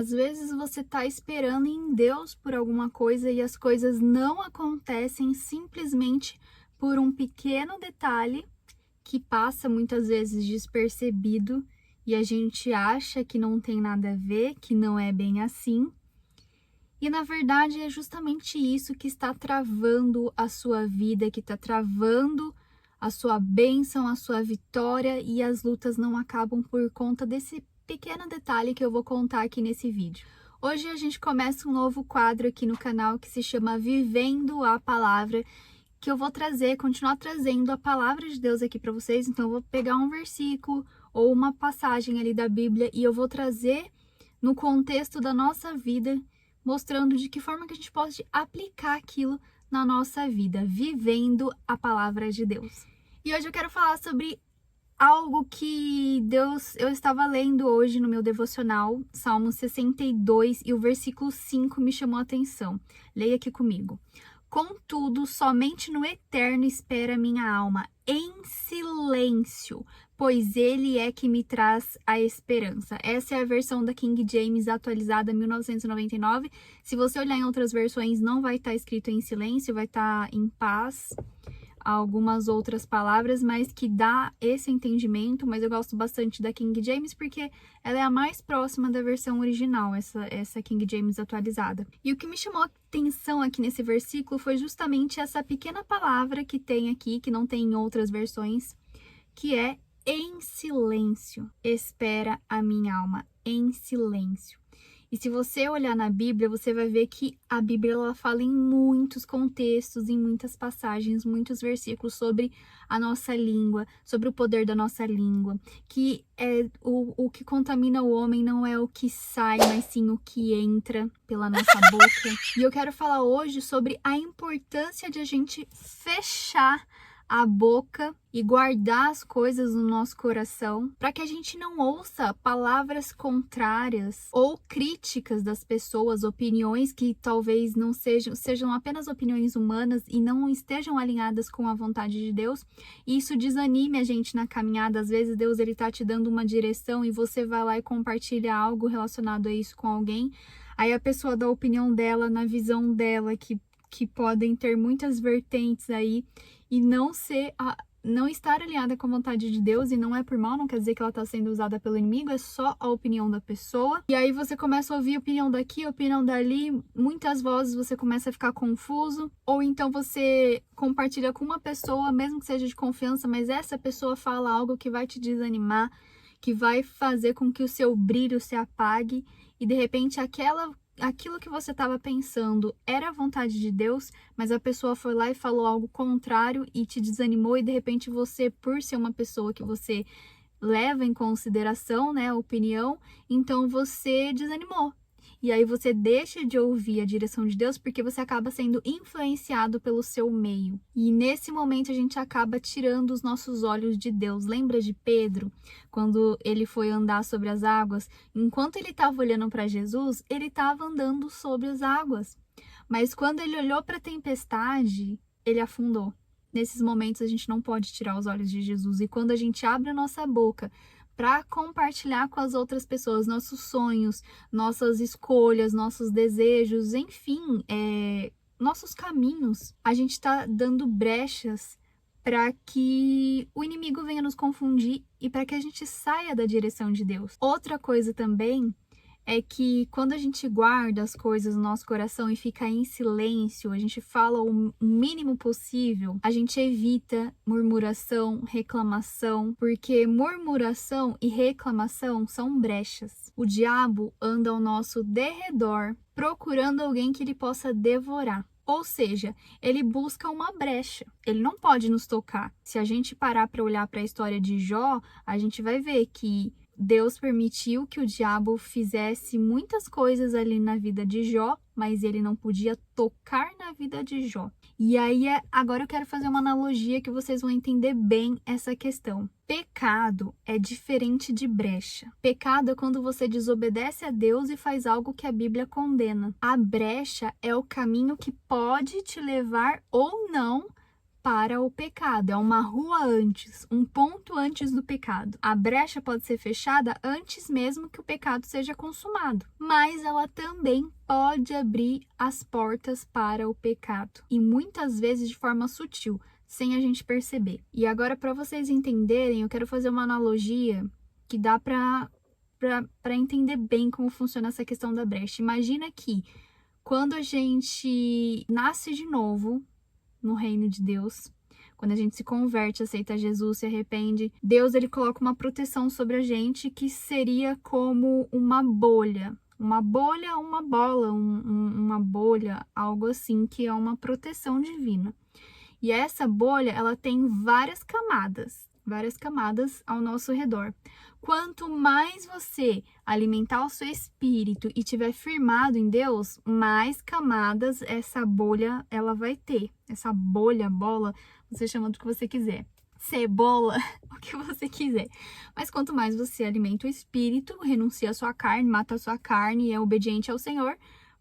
Às vezes você está esperando em Deus por alguma coisa e as coisas não acontecem simplesmente por um pequeno detalhe que passa muitas vezes despercebido e a gente acha que não tem nada a ver, que não é bem assim. E na verdade é justamente isso que está travando a sua vida, que está travando a sua bênção, a sua vitória, e as lutas não acabam por conta desse pequeno detalhe que eu vou contar aqui nesse vídeo. Hoje a gente começa um novo quadro aqui no canal que se chama Vivendo a Palavra, que eu vou continuar trazendo a palavra de Deus aqui para vocês. Então eu vou pegar um versículo ou uma passagem ali da Bíblia e eu vou trazer no contexto da nossa vida, mostrando de que forma que a gente pode aplicar aquilo na nossa vida, vivendo a palavra de Deus. E hoje eu quero falar sobre algo que eu estava lendo hoje no meu devocional, Salmo 62, e o versículo 5 me chamou a atenção. Leia aqui comigo. Contudo, somente no eterno espera minha alma, em silêncio, pois ele é que me traz a esperança. Essa é a versão da King James atualizada 1999. Se você olhar em outras versões, não vai estar escrito em silêncio, vai estar em paz, algumas outras palavras, mas que dá esse entendimento. Mas eu gosto bastante da King James porque ela é a mais próxima da versão original, essa King James atualizada. E o que me chamou a atenção aqui nesse versículo foi justamente essa pequena palavra que tem aqui, que não tem em outras versões, que é em silêncio. Espera a minha alma, em silêncio. E se você olhar na Bíblia, você vai ver que a Bíblia ela fala em muitos contextos, em muitas passagens, muitos versículos sobre a nossa língua, sobre o poder da nossa língua, que o que contamina o homem não é o que sai, mas sim o que entra pela nossa boca. E eu quero falar hoje sobre a importância de a gente fechar a boca e guardar as coisas no nosso coração, para que a gente não ouça palavras contrárias ou críticas das pessoas, opiniões que talvez não sejam apenas opiniões humanas e não estejam alinhadas com a vontade de Deus, e isso desanime a gente na caminhada. Às vezes Deus ele tá te dando uma direção e você vai lá e compartilha algo relacionado a isso com alguém, aí a pessoa dá a opinião dela, na visão dela, que podem ter muitas vertentes aí, e não estar alinhada com a vontade de Deus, e não é por mal, não quer dizer que ela está sendo usada pelo inimigo, é só a opinião da pessoa. E aí você começa a ouvir opinião daqui, opinião dali, muitas vozes, você começa a ficar confuso, ou então você compartilha com uma pessoa, mesmo que seja de confiança, mas essa pessoa fala algo que vai te desanimar, que vai fazer com que o seu brilho se apague, e de repente aquilo que você estava pensando era a vontade de Deus, mas a pessoa foi lá e falou algo contrário e te desanimou, e de repente você, por ser uma pessoa que você leva em consideração, né, a opinião, então você desanimou. E aí você deixa de ouvir a direção de Deus porque você acaba sendo influenciado pelo seu meio. E nesse momento a gente acaba tirando os nossos olhos de Deus. Lembra de Pedro, quando ele foi andar sobre as águas? Enquanto ele estava olhando para Jesus, ele estava andando sobre as águas. Mas quando ele olhou para a tempestade, ele afundou. Nesses momentos a gente não pode tirar os olhos de Jesus. E quando a gente abre a nossa boca para compartilhar com as outras pessoas nossos sonhos, nossas escolhas, nossos desejos, enfim, nossos caminhos, a gente está dando brechas para que o inimigo venha nos confundir e para que a gente saia da direção de Deus. Outra coisa também é que quando a gente guarda as coisas no nosso coração e fica em silêncio, a gente fala o mínimo possível, a gente evita murmuração, reclamação, porque murmuração e reclamação são brechas. O diabo anda ao nosso derredor procurando alguém que ele possa devorar. Ou seja, ele busca uma brecha. Ele não pode nos tocar. Se a gente parar para olhar para a história de Jó, a gente vai ver que Deus permitiu que o diabo fizesse muitas coisas ali na vida de Jó, mas ele não podia tocar na vida de Jó. E aí, agora eu quero fazer uma analogia que vocês vão entender bem essa questão. Pecado é diferente de brecha. Pecado é quando você desobedece a Deus e faz algo que a Bíblia condena. A brecha é o caminho que pode te levar ou não para o pecado, é uma rua antes, um ponto antes do pecado. A brecha pode ser fechada antes mesmo que o pecado seja consumado, mas ela também pode abrir as portas para o pecado, e muitas vezes de forma sutil, sem a gente perceber. E agora, para vocês entenderem, eu quero fazer uma analogia que dá para entender bem como funciona essa questão da brecha. Imagina que quando a gente nasce de novo no reino de Deus, quando a gente se converte, aceita Jesus, se arrepende, Deus ele coloca uma proteção sobre a gente que seria como uma bolha. Uma bolha, uma bola, uma bolha, algo assim, que é uma proteção divina. E essa bolha, ela tem várias camadas ao nosso redor. Quanto mais você alimentar o seu espírito e tiver firmado em Deus, mais camadas essa bolha ela vai ter. Essa bolha, bola, você chama do que você quiser. Cebola, o que você quiser. Mas quanto mais você alimenta o espírito, renuncia à sua carne, mata a sua carne e é obediente ao Senhor,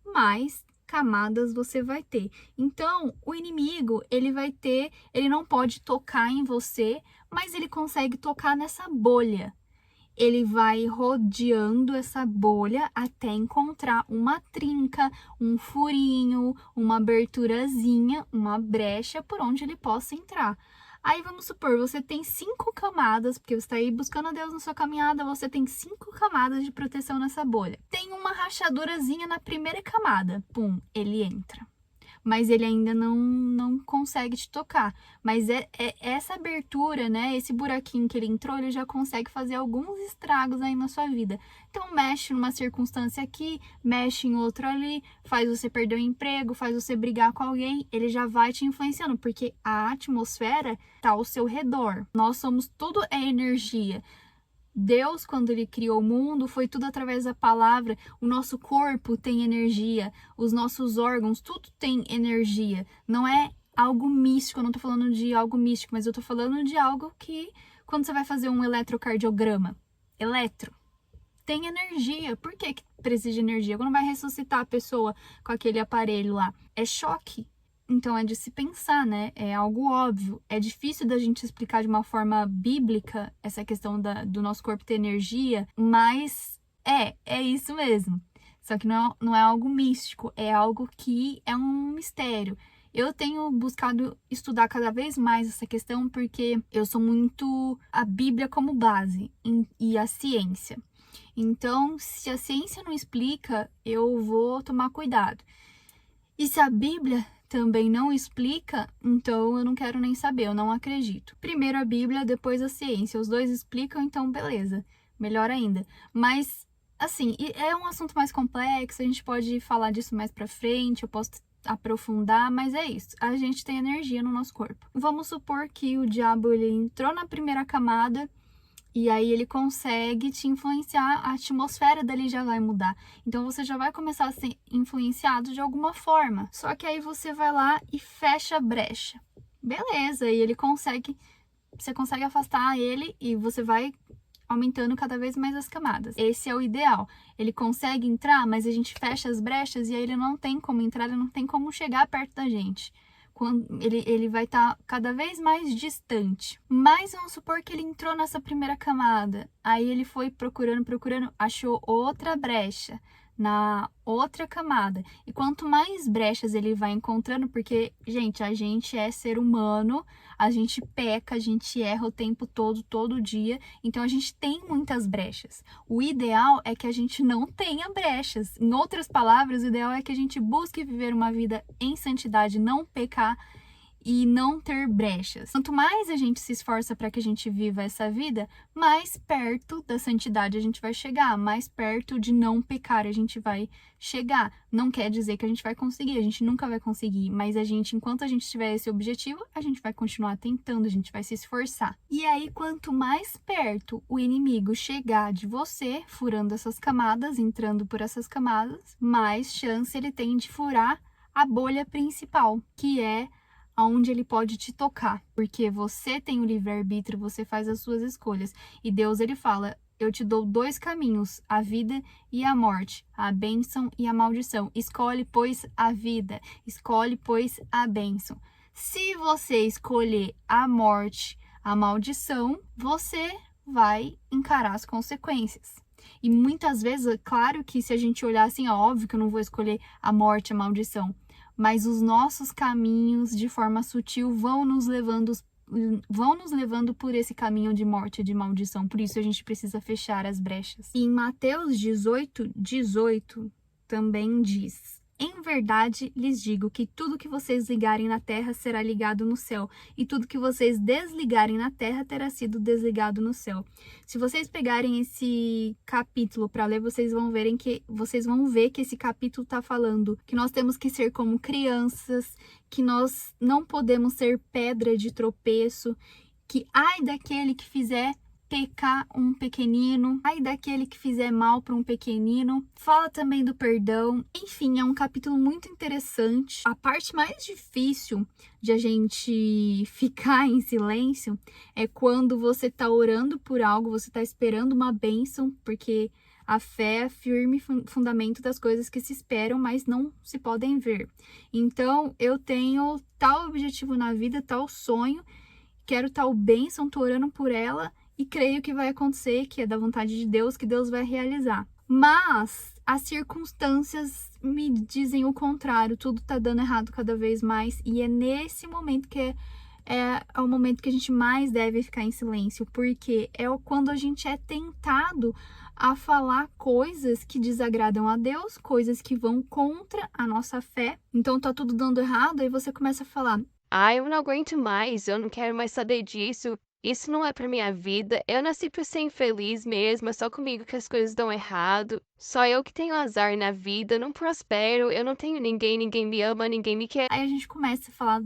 mais camadas você vai ter. Então, o inimigo, ele não pode tocar em você, mas ele consegue tocar nessa bolha. Ele vai rodeando essa bolha até encontrar uma trinca, um furinho, uma aberturazinha, uma brecha por onde ele possa entrar. Aí vamos supor, você tem 5 camadas, porque você está aí buscando a Deus na sua caminhada, você tem 5 camadas de proteção nessa bolha. Tem uma rachadurazinha na primeira camada, pum, ele entra. Mas ele ainda não consegue te tocar. Mas essa abertura, né, esse buraquinho que ele entrou, ele já consegue fazer alguns estragos aí na sua vida. Então mexe numa circunstância aqui, mexe em outra ali, faz você perder o emprego, faz você brigar com alguém, ele já vai te influenciando, porque a atmosfera está ao seu redor. Nós somos, tudo é energia. Deus, quando ele criou o mundo, foi tudo através da palavra. O nosso corpo tem energia, os nossos órgãos, tudo tem energia. Não é algo místico, eu não tô falando de algo místico, mas eu tô falando de algo que, quando você vai fazer um eletrocardiograma, tem energia. Por que precisa de energia? Quando vai ressuscitar a pessoa com aquele aparelho lá, é choque. Então, é de se pensar, né? É algo óbvio. É difícil da gente explicar de uma forma bíblica essa questão do nosso corpo ter energia, mas é isso mesmo. Só que não é algo místico, é algo que é um mistério. Eu tenho buscado estudar cada vez mais essa questão porque eu sou muito a Bíblia como base e a ciência. Então, se a ciência não explica, eu vou tomar cuidado. E se a Bíblia também não explica, então eu não quero nem saber, eu não acredito. Primeiro a Bíblia, depois a ciência. Os dois explicam, então beleza, melhor ainda. Mas, assim, é um assunto mais complexo, a gente pode falar disso mais pra frente, eu posso aprofundar, mas é isso. A gente tem energia no nosso corpo. Vamos supor que o diabo ele entrou na primeira camada, e aí ele consegue te influenciar, a atmosfera dali já vai mudar. Então você já vai começar a ser influenciado de alguma forma. Só que aí você vai lá e fecha a brecha. Beleza, e você consegue afastar ele e você vai aumentando cada vez mais as camadas. Esse é o ideal. Ele consegue entrar, mas a gente fecha as brechas e aí ele não tem como entrar, ele não tem como chegar perto da gente. Ele vai estar cada vez mais distante. Mas vamos supor que ele entrou nessa primeira camada. Aí ele foi procurando, achou outra brecha na outra camada. E quanto mais brechas ele vai encontrando, porque, gente, a gente é ser humano, a gente peca, a gente erra o tempo todo dia, então a gente tem muitas brechas. O ideal é que a gente não tenha brechas. Em outras palavras, o ideal é que a gente busque viver uma vida em santidade, não pecar e não ter brechas. Quanto mais a gente se esforça para que a gente viva essa vida, mais perto da santidade a gente vai chegar, mais perto de não pecar a gente vai chegar. Não quer dizer que a gente vai conseguir, a gente nunca vai conseguir, mas enquanto a gente tiver esse objetivo, a gente vai continuar tentando, a gente vai se esforçar. E aí, quanto mais perto o inimigo chegar de você, furando essas camadas, entrando por essas camadas, mais chance ele tem de furar a bolha principal, que é aonde ele pode te tocar, porque você tem o livre-arbítrio, você faz as suas escolhas. E Deus, ele fala, eu te dou 2 caminhos, a vida e a morte, a bênção e a maldição. Escolhe, pois, a vida, escolhe, pois, a bênção. Se você escolher a morte, a maldição, você vai encarar as consequências. E muitas vezes, é claro que se a gente olhar assim, é óbvio que eu não vou escolher a morte, a maldição, mas os nossos caminhos, de forma sutil, vão nos levando por esse caminho de morte e de maldição. Por isso a gente precisa fechar as brechas. E em Mateus 18:18 também diz: em verdade lhes digo que tudo que vocês ligarem na terra será ligado no céu, e tudo que vocês desligarem na terra terá sido desligado no céu. Se vocês pegarem esse capítulo para ler, vocês vão ver que esse capítulo está falando que nós temos que ser como crianças, que nós não podemos ser pedra de tropeço, que ai daquele que fizer pecar um pequenino, ai daquele que fizer mal para um pequenino. Fala também do perdão. Enfim, é um capítulo muito interessante. A parte mais difícil de a gente ficar em silêncio é quando você tá orando por algo, você tá esperando uma bênção, porque a fé é firme fundamento das coisas que se esperam, mas não se podem ver. Então, eu tenho tal objetivo na vida, tal sonho, quero tal bênção, tô orando por ela, e creio que vai acontecer, que é da vontade de Deus, que Deus vai realizar. Mas as circunstâncias me dizem o contrário, tudo tá dando errado cada vez mais, e é nesse momento que é o momento que a gente mais deve ficar em silêncio, porque é quando a gente é tentado a falar coisas que desagradam a Deus, coisas que vão contra a nossa fé. Então tá tudo dando errado, aí você começa a falar: Ai, eu não aguento mais, eu não quero mais saber disso. Isso não é pra minha vida. Eu nasci pra ser infeliz mesmo, é só comigo que as coisas dão errado. Só eu que tenho azar na vida, não prospero, eu não tenho ninguém, ninguém me ama, ninguém me quer. Aí a gente começa a falar: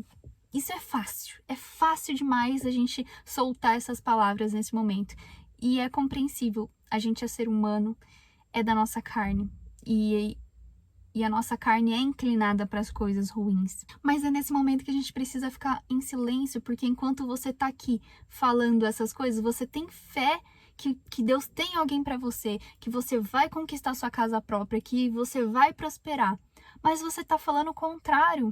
isso é fácil demais a gente soltar essas palavras nesse momento. E é compreensível, a gente é ser humano, é da nossa carne. E a nossa carne é inclinada para as coisas ruins. Mas é nesse momento que a gente precisa ficar em silêncio, porque enquanto você tá aqui falando essas coisas, você tem fé que Deus tem alguém para você, que você vai conquistar sua casa própria, que você vai prosperar. Mas você tá falando o contrário.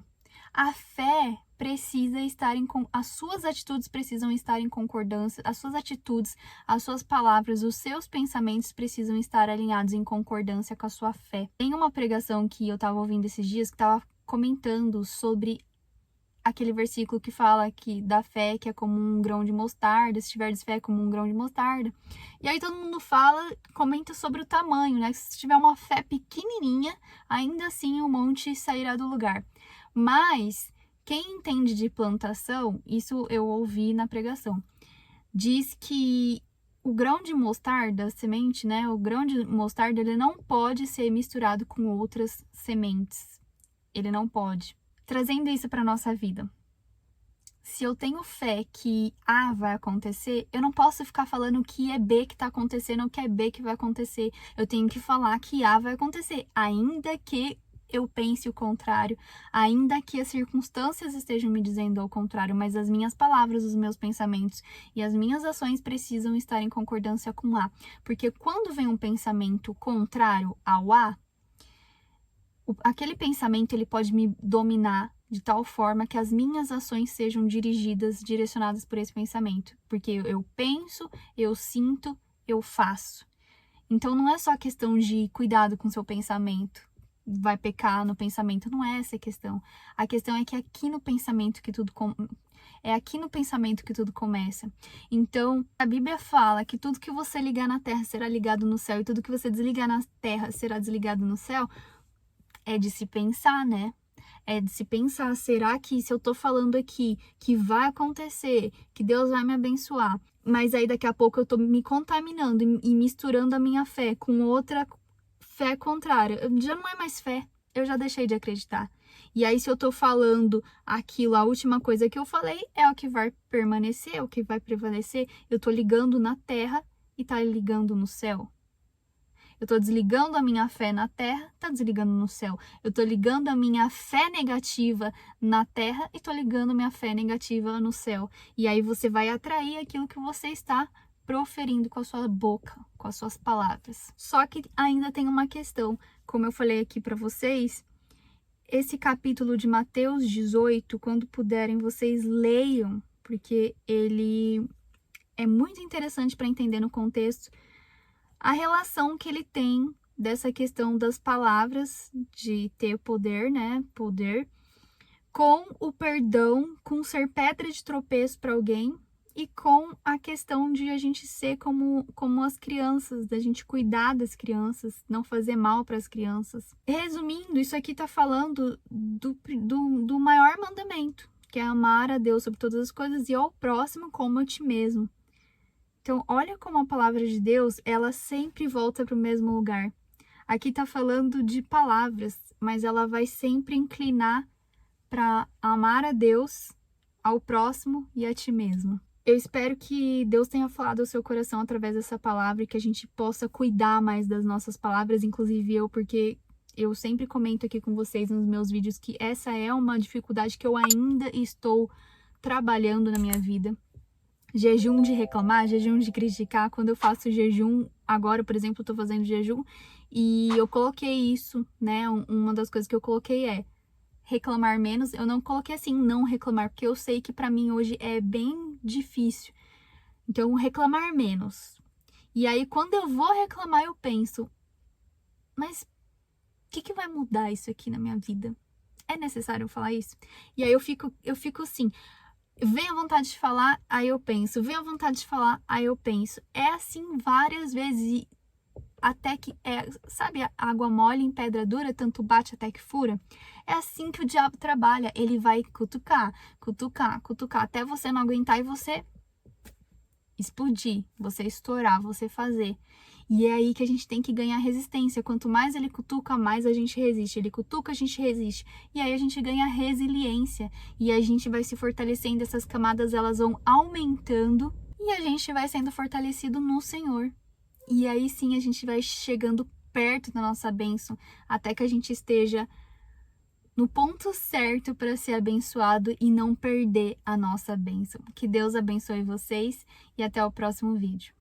A fé precisa estar as suas atitudes precisam estar em concordância, as suas atitudes, as suas palavras, os seus pensamentos precisam estar alinhados em concordância com a sua fé. Tem uma pregação que eu estava ouvindo esses dias que estava comentando sobre aquele versículo que fala que da fé que é como um grão de mostarda, se tiverdes fé como um grão de mostarda. E aí todo mundo comenta sobre o tamanho, né? Se tiver uma fé pequenininha, ainda assim o monte sairá do lugar. Mas quem entende de plantação, isso eu ouvi na pregação, diz que o grão de mostarda, a semente, né? O grão de mostarda, ele não pode ser misturado com outras sementes. Ele não pode. Trazendo isso para nossa vida. Se eu tenho fé que A vai acontecer, eu não posso ficar falando que é B que está acontecendo ou que é B que vai acontecer. Eu tenho que falar que A vai acontecer, ainda que eu pense o contrário, ainda que as circunstâncias estejam me dizendo ao contrário, mas as minhas palavras, os meus pensamentos e as minhas ações precisam estar em concordância com A. Porque quando vem um pensamento contrário ao A, aquele pensamento ele pode me dominar de tal forma que as minhas ações sejam direcionadas por esse pensamento. Porque eu penso, eu sinto, eu faço. Então não é só questão de cuidado com seu pensamento, vai pecar no pensamento, não é essa a questão. A questão é que é aqui no pensamento que tudo começa. Então, a Bíblia fala que tudo que você ligar na terra será ligado no céu e tudo que você desligar na terra será desligado no céu. É de se pensar, né? É de se pensar, será que se eu tô falando aqui que vai acontecer, que Deus vai me abençoar, mas aí daqui a pouco eu tô me contaminando e misturando a minha fé com outra fé contrária, já não é mais fé, eu já deixei de acreditar. E aí se eu tô falando aquilo, a última coisa que eu falei é o que vai permanecer, é o que vai prevalecer, eu tô ligando na terra e tá ligando no céu. Eu tô desligando a minha fé na terra, tá desligando no céu. Eu tô ligando a minha fé negativa na terra e tô ligando a minha fé negativa no céu. E aí você vai atrair aquilo que você está proferindo com a sua boca, com as suas palavras. Só que ainda tem uma questão, como eu falei aqui para vocês, esse capítulo de Mateus 18, quando puderem, vocês leiam, porque ele é muito interessante para entender no contexto a relação que ele tem dessa questão das palavras, de ter poder, né? Poder, com o perdão, com ser pedra de tropeço para alguém e com a questão de a gente ser como as crianças, da gente cuidar das crianças, não fazer mal para as crianças. Resumindo, isso aqui está falando do maior mandamento, que é amar a Deus sobre todas as coisas e ao próximo como a ti mesmo. Então, olha como a palavra de Deus, ela sempre volta para o mesmo lugar. Aqui está falando de palavras, mas ela vai sempre inclinar para amar a Deus, ao próximo e a ti mesmo. Eu espero que Deus tenha falado ao seu coração através dessa palavra e que a gente possa cuidar mais das nossas palavras, inclusive eu, porque eu sempre comento aqui com vocês nos meus vídeos que essa é uma dificuldade que eu ainda estou trabalhando na minha vida. Jejum de reclamar, jejum de criticar. Quando eu faço jejum, agora, por exemplo, eu tô fazendo jejum e eu coloquei isso, né? Uma das coisas que eu coloquei é reclamar menos. Eu não coloquei assim, não reclamar, porque eu sei que pra mim hoje é bem difícil. Então, reclamar menos. E aí, quando eu vou reclamar, eu penso, mas o que vai mudar isso aqui na minha vida? É necessário eu falar isso? E aí eu fico assim, vem a vontade de falar, aí eu penso. Vem a vontade de falar, aí eu penso. É assim várias vezes, até que, sabe, a água mole em pedra dura, tanto bate até que fura? É assim que o diabo trabalha. Ele vai cutucar, cutucar, cutucar, até você não aguentar e você explodir, você estourar, você fazer. E é aí que a gente tem que ganhar resistência. Quanto mais ele cutuca, mais a gente resiste. Ele cutuca, a gente resiste. E aí a gente ganha resiliência. E a gente vai se fortalecendo, essas camadas elas vão aumentando. E a gente vai sendo fortalecido no Senhor. E aí sim a gente vai chegando perto da nossa bênção. Até que a gente esteja no ponto certo para ser abençoado e não perder a nossa bênção. Que Deus abençoe vocês e até o próximo vídeo.